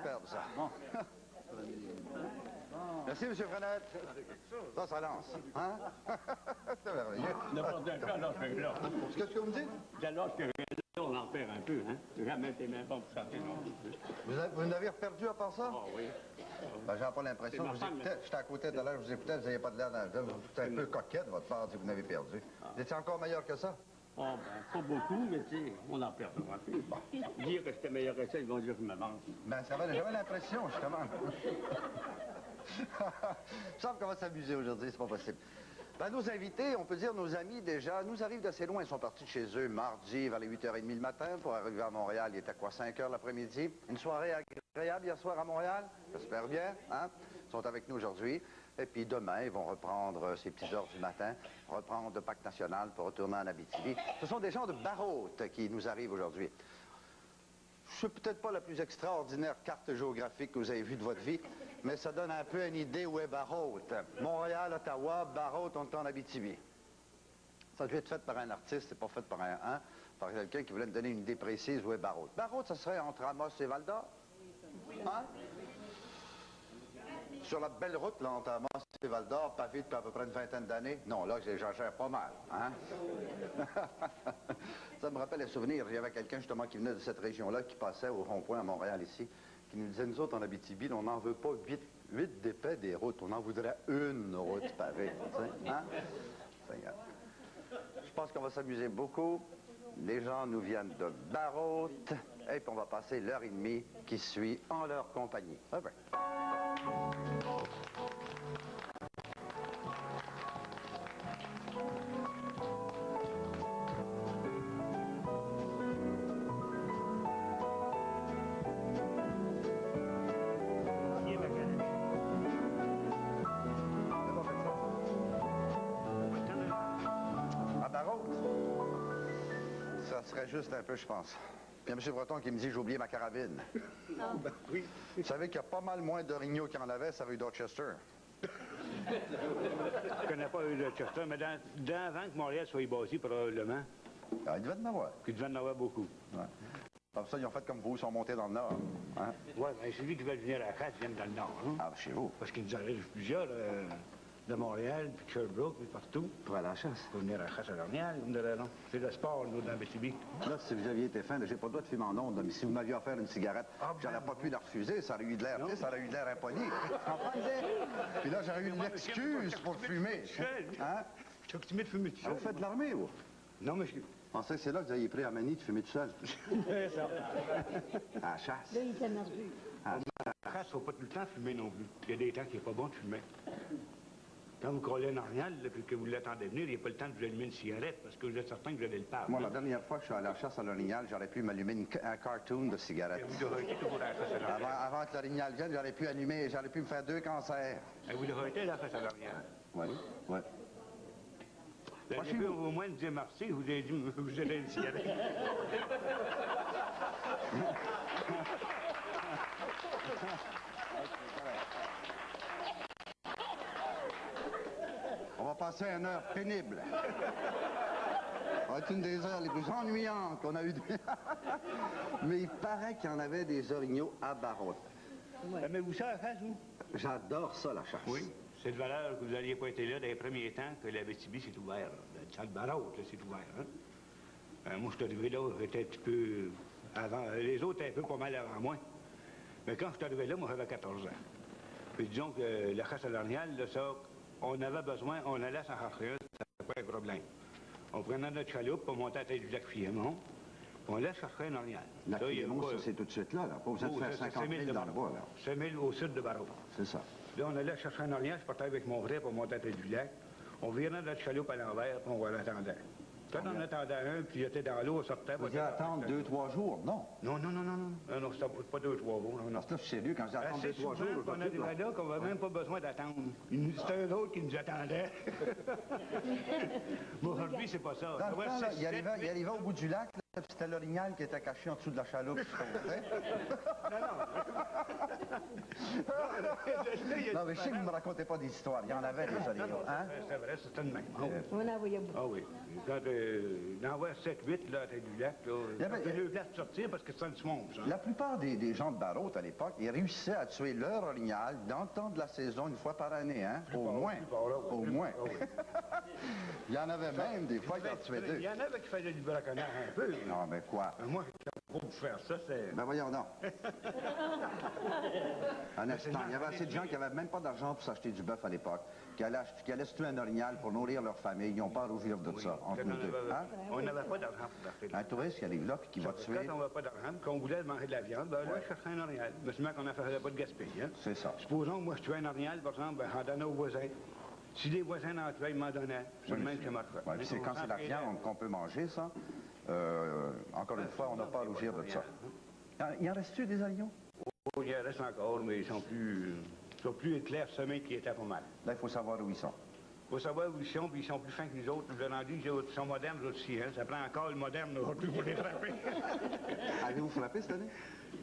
superbe, ça. Bon. Merci, M. Frenette. Ça lance. Hein? C'est merveilleux. Qu'est-ce que vous me dites? Dès lors que on en perd un peu, hein? Jamais tes mains pas pour chanter non plus. Vous n'avez reperdu à part ça? Ah oui. Ben, j'ai pas l'impression. J'étais à côté tout à l'heure, je vous écoutais, vous n'avez pas de l'air dans le... C'est un peu coquette, votre part, si vous n'avez perdu. Vous étiez encore meilleur que ça? Oh, ben, pas beaucoup, mais tu sais, on en perd un peu. Bon. Dire que j'étais meilleur que ça, ils vont dire que je me manque. Ben, j'avais l'impression, justement. Il me semble qu'on va s'amuser aujourd'hui, c'est pas possible. Ben, nos invités, on peut dire nos amis déjà, nous arrivent d'assez loin. Ils sont partis de chez eux mardi vers les 8h30 le matin pour arriver à Montréal. Il était quoi, 5h l'après-midi? Une soirée agréable hier soir à Montréal? J'espère bien, hein? Ils sont avec nous aujourd'hui. Et puis demain, ils vont reprendre ces petites heures du matin, reprendre le Parc national pour retourner en Abitibi. Ce sont des gens de Barrault qui nous arrivent aujourd'hui. Je ne suis peut-être pas la plus extraordinaire carte géographique que vous avez vue de votre vie, mais ça donne un peu une idée où est Barrault. Montréal, Ottawa, Barrault, on est en Abitibi. Ça a dû être fait par un artiste, c'est pas fait par par quelqu'un qui voulait me donner une idée précise où est Barrault. Barrault, ça serait entre Amos et Val-d'Or? Hein? Sur la belle route, là, entre Amos et Val-d'Or, pavée depuis à peu près une vingtaine d'années. Non, là, j'exagère pas mal, hein? Ça me rappelle un souvenir. Il y avait quelqu'un, justement, qui venait de cette région-là, qui passait au rond-point à Montréal, ici, qui nous disait, nous autres, en Abitibi, on n'en veut pas 8 d'épais des routes. On en voudrait une route pavée, hein? Je pense qu'on va s'amuser beaucoup. Les gens nous viennent de Barrault, et puis on va passer l'heure et demie qui suit en leur compagnie. Ah ben. À Barrault, ça serait juste un peu, je pense. Puis il y a M. Breton qui me dit, j'ai oublié ma carabine. Ah. Ben oui. Vous savez qu'il y a pas mal moins d'orignaux qu'il y en avait, ça rue Dorchester. Je connais pas rue Dorchester, mais avant que Montréal soit bâti, probablement, Ah, il devait en avoir. qu'il devait en avoir beaucoup. Ouais. Comme ça, ils ont fait comme vous, ils sont montés dans le nord. Hein? Oui, mais celui qui veut venir à la chasse vient dans le nord. Hein? Ah, chez vous. Parce qu'il nous arrive plusieurs, de Montréal, puis de Sherbrooke, puis partout. Pour aller à la chasse. Pour venir à la chasse à l'ornial, on dirait non. C'est le sport, nous, dans Abitibi. Là, si vous aviez été fin, j'ai pas le droit de fumer en ondes, mais si vous m'aviez offert une cigarette, j'aurais pas pu la refuser, ça aurait eu de l'air, ça aurait eu de l'air impoli. Tu comprends, Puis là, j'aurais eu l'excuse pour fumer. Hein? Je suis coutumé de fumer tout seul. Vous faites de l'armée, vous? Non, mais je... Je pensais que c'est là que vous aviez pris à manie de fumer tout seul. C'est ça. À la chasse. Là, il était nerveux. À la chasse, il ne faut pas tout le temps fumer non plus. Il y a des temps qui n'est pas bon de fumer. Quand vous crollez un orignal, puis que vous l'attendez venir, il n'y a pas le temps de vous allumer une cigarette, parce que vous êtes certain que vous allez le perdre. Moi, la dernière fois que je suis allé à la chasse à l'orignal, j'aurais pu m'allumer un cartoon de cigarette. Vous aurez été toujours à la chasse à l'orignal. Avant que l'orignal vienne, j'aurais pu me faire 2 cancers. Et vous aurez été à la chasse à l'orignal. Oui, oui. Vous avez pu au moins me dire merci, vous avez dit vous allez une cigarette. On va passer une heure pénible. Ça va être une des heures les plus ennuyantes qu'on a eues. Mais il paraît qu'il y en avait des orignaux à Barrault. Ouais. Mais vous savez la chasse, vous? J'adore ça, la chasse. Oui. C'est de valeur que vous n'alliez pas été là dans les premiers temps que l'Abitibi s'est ouvert. Le champ de Barrault, c'est ouvert. Hein? Moi, je suis arrivé là, j'étais un petit peu avant. Les autres étaient un peu pas mal avant moi. Mais quand je suis arrivé là, moi, j'avais 14 ans. Puis disons que la chasse à l'orignal, là, ça, on avait besoin, on allait s'en chercher un, ça n'était pas un problème. On prenait notre chaloupe pour monter à la tête du lac Fiémont, puis on allait chercher un orignal. La Fiémont, ça, c'est tout de suite là. Pas besoin de faire 50 000 dans le bois, là. 5 000 au sud de Barrault. C'est ça. Là, on allait chercher un orignal, je partais avec mon frère pour monter à la tête du lac. On virait notre chaloupe à l'envers, puis on l'attendait. Quand on attendait un, puis il était dans l'eau, on sortait. Vous dites attendre 2-3 jours? Non. Non, c'était pas 2-3 jours. Non. C'est sérieux, quand je dis attendre 2-3 jours, on arrivait là qu'on n'avait même pas besoin d'attendre. C'était eux autres qui nous attendaient. Mais aujourd'hui, c'est pas ça. Dans le temps, là, il arrivait au bout du lac, là, pensais que c'était l'orignal qui était caché en dessous de la chaloupe. Non, mais je sais que vous ne me racontez pas des histoires. Il y en avait des orignaux. Hein? C'est vrai, c'était le même. On en voyait beaucoup. Ah oui. Quand on envoie 7-8 là, à tête du lac, là, Il y avait- c'est deux places de sortir parce que c'est un swamp, ça. La plupart des gens de Barrault, à l'époque, ils réussissaient à tuer leur orignal dans le temps de la saison, une fois par année, hein? Au moins. Au moins. Il y en avait même des fois qui en tuaient deux. Il y en avait qui faisaient du braconnage un peu. Non, mais quoi? Moi, je suis pas pour faire ça, c'est... Ben voyons donc. Un instant, il y avait assez de gens qui n'avaient même pas d'argent pour s'acheter du bœuf à l'époque, qui allaient se tuer un orignal pour nourrir leur famille. Ils n'ont pas à rougir de ça, entre nous deux. Hein? On n'avait pas d'argent pour acheter de Un touriste qui arrive là puis qui va tuer, Quand on n'avait pas d'argent, qu'on voulait manger de la viande, ben là, je cherchais un orignal. Mais seulement qu'on ne faisait pas de gaspillage. Hein? c'est ça. Supposons que moi, je tuais un orignal, par exemple, ben, j'en donnais aux voisins. Si les voisins en tuaient, ils m'en donnaient. C'est le même que ma Ouais, puis c'est quand c'est la viande qu'on peut manger, ça. Encore une fois, on n'a pas à rougir de ça. Il en reste-tu des alignons? Oh, il en reste encore, mais ils sont plus clairsemés qu'ils étaient pas mal. Là, il faut savoir où ils sont. Il faut savoir où ils sont, puis ils sont plus fins que nous autres. Nous avons rendu, ils sont modernes aussi. Hein? Ça prend encore le moderne aujourd'hui pour les frapper. Avez-vous frappé cette année?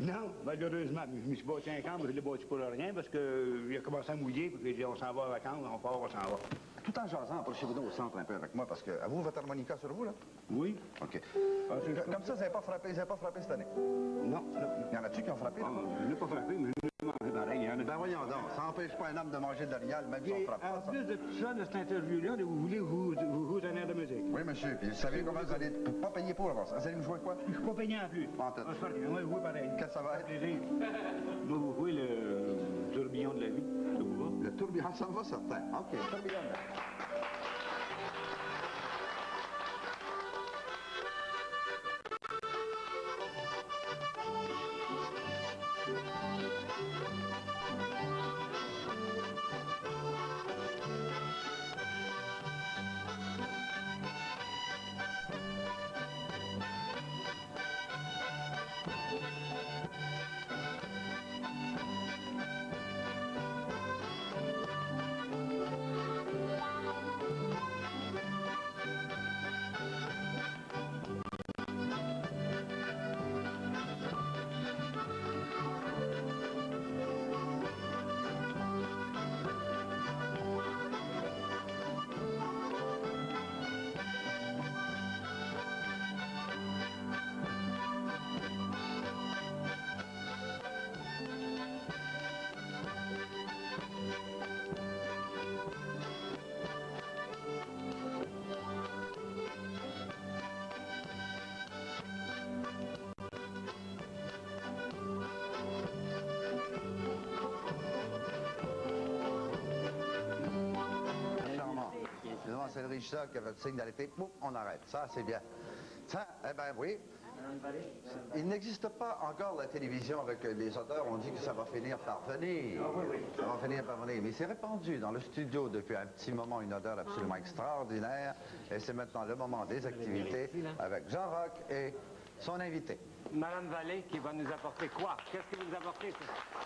Non, malheureusement. Je me suis bâti un camp, mais je l'ai bâti pour rien parce qu'il a commencé à mouiller, puis j'ai dit on s'en va en vacances, on part, on s'en va. Tout en jasant, approchez-vous donc au centre un peu avec moi, parce que... Avez-vous votre harmonica sur vous, là? Oui? OK. Comme ça, vous n'avez pas frappé cette année? Non, non. Il y en a-tu qui ont frappé? Ah, je ne l'ai pas frappé, mais je l'ai mangé pareil. Il y en a... Ben voyons donc, ça n'empêche pas un homme de manger de l'orignal, même si on Et frappe en pas, ça. plus de tout ça, de cette interview-là, vous voulez vous un air de musique? Oui, monsieur, puis vous savez comment vous allez pas payer pour avant ça. Vous allez me jouer quoi? Je suis pas payé en plus. En tête. Ah, c'est parti, on va jouer pareil. Qu'est-ce que ça va être? Plaisir. Moi, vous jouez le tourbillon de la vie. Ça vous va? Le tourbillon, ça me va certain. OK, tourbillon. C'est le régisseur qui a fait le signe d'arrêter. Boum, on arrête. Ça, c'est bien. Ça, eh bien, oui. Il n'existe pas encore la télévision avec les odeurs. On dit que ça va finir par venir. Ça va finir par venir. Mais c'est répandu dans le studio depuis un petit moment, une odeur absolument extraordinaire. Et c'est maintenant le moment des activités avec Jean Roch et son invité. Madame Vallée qui va nous apporter quoi? Qu'est-ce que vous apportez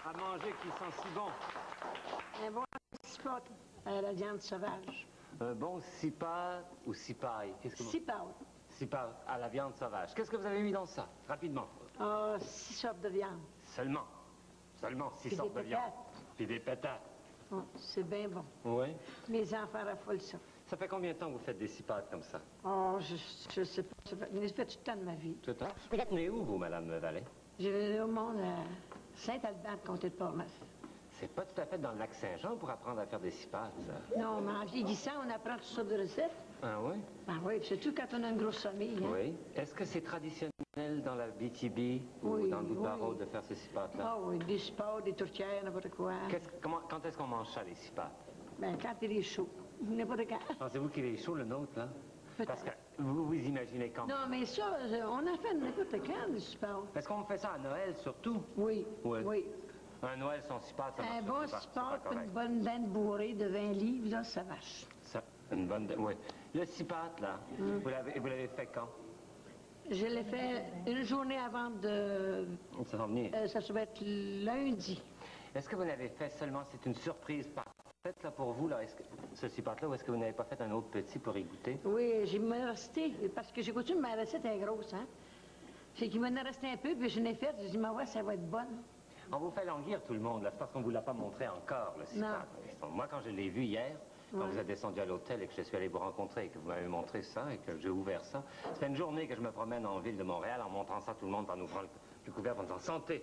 à manger qui sent si bon? Un bon spot à la viande sauvage. Un bon cipat ou cipaille? Cipat. Cipat à la viande sauvage. Qu'est-ce que vous avez mis dans ça? Rapidement. Ah, 6 sortes de viande. Seulement 6 Puis sortes des de viande. patates. Puis des patates. Oh, c'est bien bon. Oui. Mes enfants raffolent ça. Ça fait combien de temps que vous faites des cipates comme ça? Oh, je sais pas. J'ai fait tout le temps de ma vie. Tout le temps? Vous êtes né où, vous, Madame Vallée? J'ai venu au monde à Saint-Albert, comté de Portneuf. C'est pas tout à fait dans le lac Saint-Jean pour apprendre à faire des cipates, ça. Non, mais en vieillissant, on apprend toutes sortes de recettes. Ah oui? Ben oui, puis surtout quand on a une grosse famille. Hein? Oui. Est-ce que c'est traditionnel dans la BTB ou Oui, dans le bout de oui. Barreau de faire ces cipates-là? Ah oui, des sports, des tourtières, n'importe quoi. Quand est-ce qu'on mange ça, les cipates? Ben, quand il est chaud. N'importe quand. Pensez-vous qu'il est chaud, le nôtre, là? Peut-être. Parce que vous imaginez quand? Non, mais ça, on en fait n'importe quand, des sports. Est-ce qu'on fait ça à Noël, surtout? Oui, Oui. oui. Un Noël sans cipates, ça Un marche bon pas, c'est pas sport, puis correct. une bonne dinde bourrée de 20 livres, là, ça vache. Ça, une bonne... Oui. Le cipate, là, vous l'avez fait quand? Je l'ai fait une journée avant de... Ça va venir. ça doit être lundi. Est-ce que vous l'avez fait seulement, c'est une surprise parfaite, là, pour vous, là, ce cipate-là, ou est-ce que vous n'avez pas fait un autre petit pour y goûter? Oui, j'ai me resté, parce que j'ai coutume, ma recette est grosse, hein. C'est qu'il m'en est resté un peu, puis je l'ai fait. J'ai dit, ma voix, ça va être bonne. On vous fait languir tout le monde, là. C'est parce qu'on ne vous l'a pas montré encore, le CIPAD. Moi, quand je l'ai vu hier, quand vous êtes descendu à l'hôtel et que je suis allé vous rencontrer et que vous m'avez montré ça et que j'ai ouvert ça, c'était une journée que je me promène en ville de Montréal en montrant ça à tout le monde, en ouvrant le couvercle en disant « Santé ».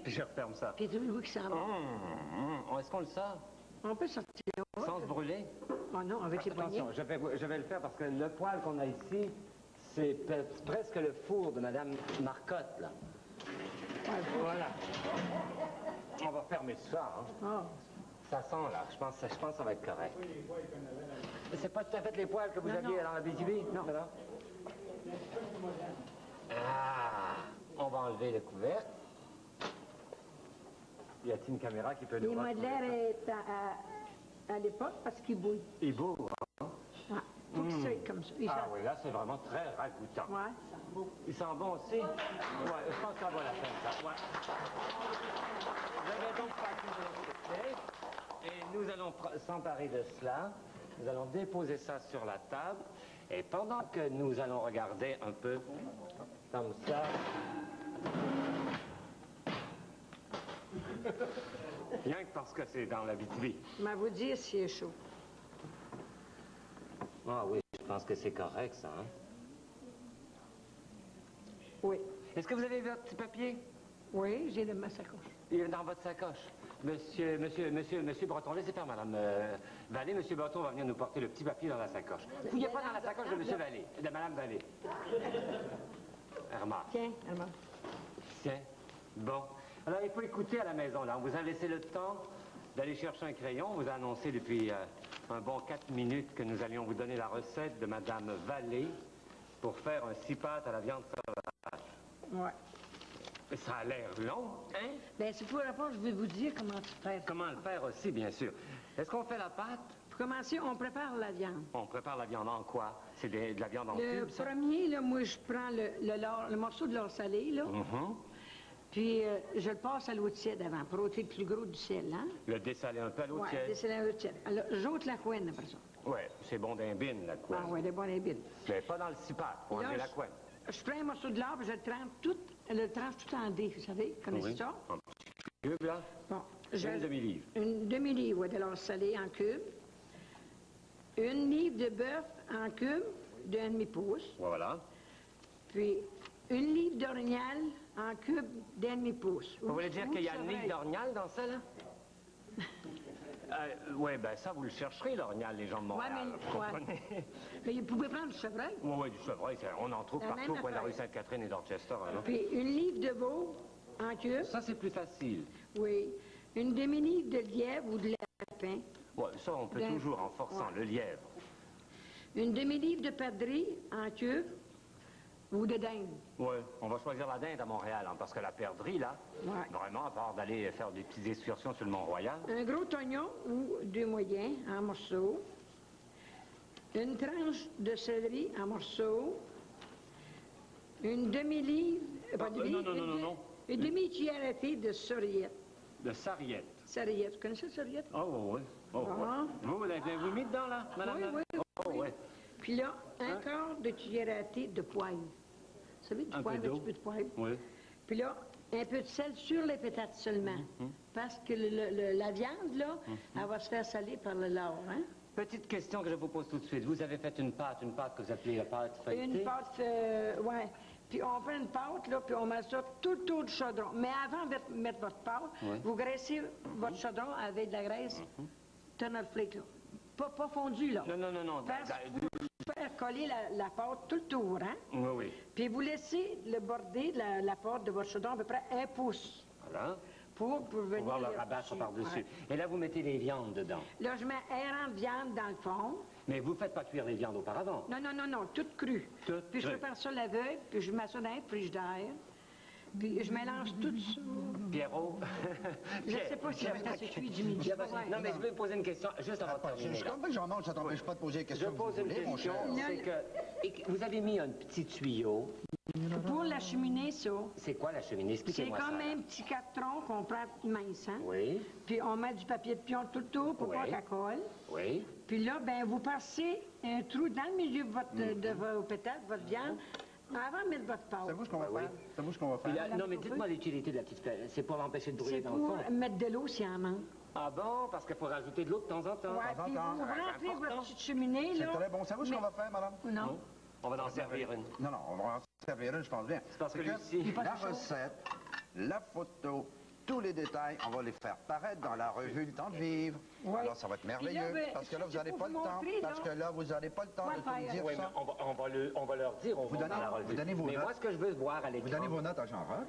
Puis je referme ça. Puis trouvez-vous que ça va? Est-ce qu'on le sort? On peut sortir. Sans se brûler? Oh non, avec les poignets. Attention, je vais le faire parce que le poêle qu'on a ici, c'est presque le four de Madame Marcotte, là. Voilà. On va fermer ça, hein. Oh. Ça sent, là. Je pense que ça va être correct. C'est pas tout à fait les poêles que vous aviez dans la BTV? Non. Ah! On va enlever le couvercle. Y a-t-il une caméra qui peut nous Les voir? modèles est à l'époque parce qu'il bouille. Il bourre. Ah, faut qu'il soit comme ça. Ah oui, là, c'est vraiment très ragoûtant. Ouais, ça sent beau. Il sent bon aussi? Ouais, je pense que ça vaut la peine, ça. Ouais. Je vais donc passer de l'autre côté. Et nous allons s'emparer de cela. Nous allons déposer ça sur la table. Et pendant que nous allons regarder un peu comme ça... Rien que parce que c'est dans la BTV. Mais vous dire si c'est chaud. Ah oui, je pense que c'est correct, ça, hein? Oui. Est-ce que vous avez votre petit papier? Oui, j'ai ma sacoche. Il est dans votre sacoche. Monsieur Breton, laissez faire, Madame Vallée. Monsieur Breton va venir nous porter le petit papier dans la sacoche. Vous fouillez pas dans la sacoche de Monsieur Vallée, de Madame Vallée. Remarque. Tiens, Armand. Tiens. Bon. Alors, il faut écouter à la maison, là. On vous a laissé le temps d'aller chercher un crayon. On vous a annoncé depuis un bon 4 minutes que nous allions vous donner la recette de Madame Vallée pour faire un six-pâtes à la viande sauvage. Ouais. Ça a l'air long, hein? Bien, c'est pour répondre, je vais vous dire comment faire. Comment le faire aussi, bien sûr. Est-ce qu'on fait la pâte? Pour commencer, on prépare la viande. On prépare la viande en quoi? C'est de la viande en Le cubes, ça? premier, là, moi, je prends le morceau de lard salé, là. Puis, je le passe à l'eau tiède avant, pour ôter le plus gros du sel, hein? Le dessaler un peu à l'eau Ouais, tiède? dessaler à l'eau tiède. Alors, j'ôte la couenne, après ça. Oui, c'est bon d'un bin, la couenne. Ah, oui, des bonnes habits. Mais pas dans le six-pâtes, pour enlever la couenne. Je prends un morceau de lard, puis je le tranche tout en dés, vous savez, connaissez ça? En petits cubes, là? Bon. Une demi-livre. Une demi-livre, ouais, de lard salé en cube. Une livre de bœuf en cube d'un demi-pouce. Voilà. Puis, une livre d'orignal en cube d'un demi-pouce. Vous voulez dire qu'il y a une livre d'orignal dans ça, là? Oui, ben ça, vous le chercherez, l'orignal, les gens de Montréal. Ouais, mais, vous comprenez? Mais vous pouvez prendre du chevreuil. Oui, du chevreuil, on en trouve La partout au même coin de la rue affaire. Sainte-Catherine et d'Orchester. Hein? Puis, une livre de veau en cube. Ça, c'est plus facile. Oui. Une demi-livre de lièvre ou de lapin. Oui, ça, on peut toujours en forçant, le lièvre. Une demi-livre de perdrix en cube ou de dinde. Oui, on va choisir la dinde à Montréal, hein, parce que la perdrix, là, vraiment, à part d'aller faire des petites excursions sur le Mont-Royal. Un gros oignon ou deux moyens en morceaux. Une tranche de céleri en morceaux. Une demi-livre... non. Une demi-cuillère à thé de sarriette. De sarriette. Sarriette. Vous connaissez la sarriette? Oh, oui. Oh, Ah. Vous l'avez mis dedans, là, madame? Oui, oui. Oh, oui. Puis là, un quart de cuillère à thé de poivre. Vous savez, du Un poivre, peu un d'eau. petit peu de poivre. Oui. Puis là, un peu de sel sur les pétates seulement. Parce que la viande, là, elle va se faire saler par le lard, hein? Petite question que je vous pose tout de suite. Vous avez fait une pâte que vous appelez la pâte feuilletée? Une pâte, ouais. Puis on prend une pâte, là, puis on met ça tout autour du chaudron. Mais avant de mettre votre pâte, vous graissez votre chaudron avec de la graisse Turner Flake, là. Pas fondu, là. Non. Parce que vous faire coller la pâte tout le tour, hein? Oui. Puis vous laissez le bordé de la pâte de votre chaudron à peu près 1 pouce. Voilà. Pour venir... Pouvoir le rabattre par-dessus. Ouais. Et là, vous mettez les viandes dedans. Là, je mets un rang de viande dans le fond. Mais vous ne faites pas cuire les viandes auparavant. Non, toute crue. Toute Puis je crue. prépare ça à l'aveugle, puis je mets ça dans un frigidaire. Puis je mélange tout ça. Pierrot. Je ne sais pas si ça se cuit du midi. Non, mais je vais vous poser une question juste avant de terminer. Je comprends que j'en mange, ça t'empêche pas de poser des Je questions que vous pose une voulez, mon question, cher. c'est que vous avez mis un petit tuyau. Pour la cheminée, ça, C'est quoi la cheminée? c'est Expliquez-moi ça. comme un petit carton qu'on prend mince, hein? Oui, Puis on met du papier de pion tout le tour pour Oui. pas qu'elle colle. oui. Puis là, ben vous passez un trou dans le milieu de vos pétales, de votre viande, Avant de mettre votre pâte. Savez-vous ce qu'on va faire? Savez-vous ce qu'on va Puis faire? là, non, mais dites-moi l'utilité de la petite flamme. C'est pour l'empêcher de brûler C'est dans le pour fond. mettre de l'eau s'il en manque. Ah bon? Parce qu'il faut rajouter de l'eau de temps en temps. Ouais, puis temps. vous rentrez important. votre petite cheminée, C'est là. très bon. Savez-vous ce qu'on va faire, madame? Non. On va en servir une. Non, non, on va en servir une, je pense bien. parce que Lucie- la recette, la photo, tous les détails, on va les faire paraître dans la revue Le Temps de Vivre. Ouais. Alors, ça va être Puis là, merveilleux, ben, parce que là, vous c'est n'avez pour pas le vous temps. montrer, Parce que là, vous n'avez pas le temps Quoi de tout faire? dire Oui, mais ça. on va leur dire, on va donnez- dans la vous revue. donnez vos mais notes. moi, ce que je veux voir à Vous l'écran... donnez vos notes à Jean-Roch,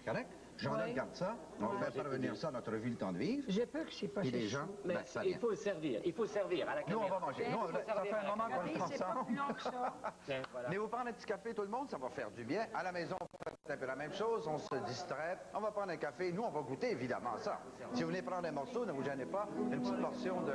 correct? Jean-Roch Ouais. garde ça. On va faire parvenir ça à notre revue Le Temps de Vivre. J'ai peur que c'est pas Puis chez les gens, vous. Mais ben, ça il vient. faut le servir. Il faut le servir à la Nous, on caméra. va manger. Ben, Nous, faut ça fait servir à un la moment qu'on le Regardez, fait c'est pas ensemble. plus long que ça. Tiens, voilà. Mais vous prenez un petit café, tout le monde, ça va faire du bien. À la maison, on fait un peu la même chose, on se distrait. On va prendre un café. Nous, on va goûter, évidemment, ça. Si vous venez prendre un morceau, ne vous gênez pas. Une petite portion de...